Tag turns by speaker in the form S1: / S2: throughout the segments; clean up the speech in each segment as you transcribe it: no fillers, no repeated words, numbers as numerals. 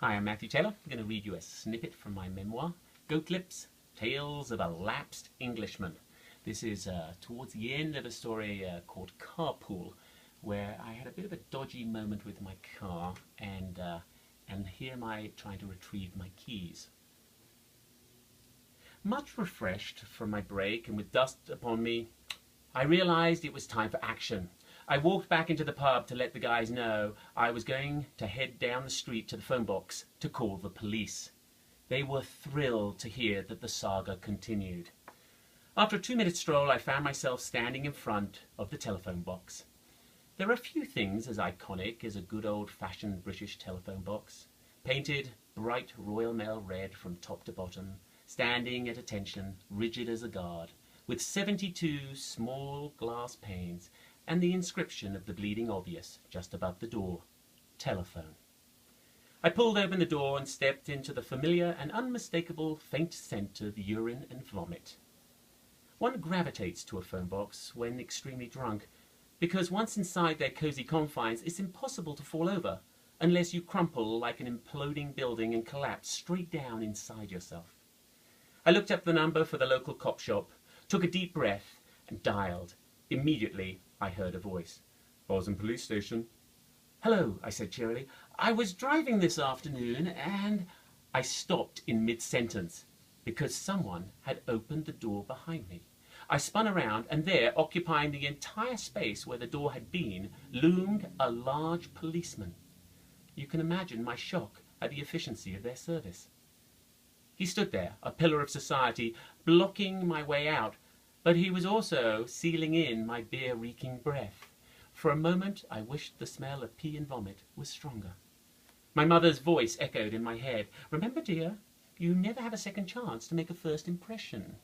S1: Hi, I'm Matthew Taylor. I'm going to read you a snippet from my memoir, Goat Lips, Tales of a Lapsed Englishman. This is towards the end of a story called Carpool, where I had a bit of a dodgy moment with my car, and here am I trying to retrieve my keys. Much refreshed from my break and with dust upon me, I realized it was time for action. I walked back into the pub to let the guys know I was going to head down the street to the phone box to call the police. They were thrilled to hear that the saga continued. After a 2-minute stroll, I found myself standing in front of the telephone box. There are few things as iconic as a good old-fashioned British telephone box, painted bright Royal Mail red from top to bottom, standing at attention, rigid as a guard, with 72 small glass panes, and the inscription of the bleeding obvious just above the door, telephone. I pulled open the door and stepped into the familiar and unmistakable faint scent of urine and vomit. One gravitates to a phone box when extremely drunk, because once inside their cozy confines, it's impossible to fall over, unless you crumple like an imploding building and collapse straight down inside yourself. I looked up the number for the local cop shop, took a deep breath, and dialed. Immediately, I heard a voice. "Bosun Police Station." "Hello," I said cheerily. "I was driving this afternoon and—" I stopped in mid-sentence because someone had opened the door behind me. I spun around, and there, occupying the entire space where the door had been, loomed a large policeman. You can imagine my shock at the efficiency of their service. He stood there, a pillar of society, blocking my way out, but he was also sealing in my beer-reeking breath. For a moment, I wished the smell of pee and vomit was stronger. My mother's voice echoed in my head. "Remember, dear, you never have a second chance to make a first impression."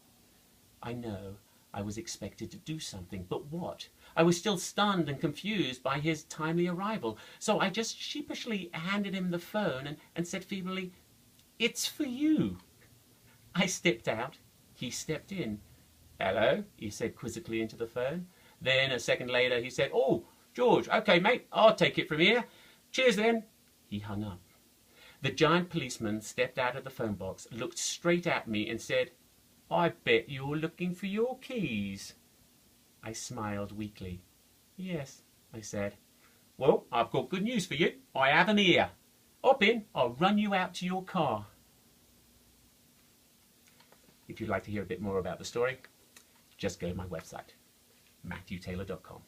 S1: I know I was expected to do something, but what? I was still stunned and confused by his timely arrival, so I just sheepishly handed him the phone and said feebly, "It's for you." I stepped out. He stepped in. "Hello," he said quizzically into the phone. Then, a second later, he said, "Oh, George, okay, mate, I'll take it from here. Cheers, then." He hung up. The giant policeman stepped out of the phone box, looked straight at me, and said, "I bet you're looking for your keys." I smiled weakly. "Yes," I said. "Well, I've got good news for you. I have them here. Hop in, I'll run you out to your car." If you'd like to hear a bit more about the story, just go to my website, matthewtaylor.com.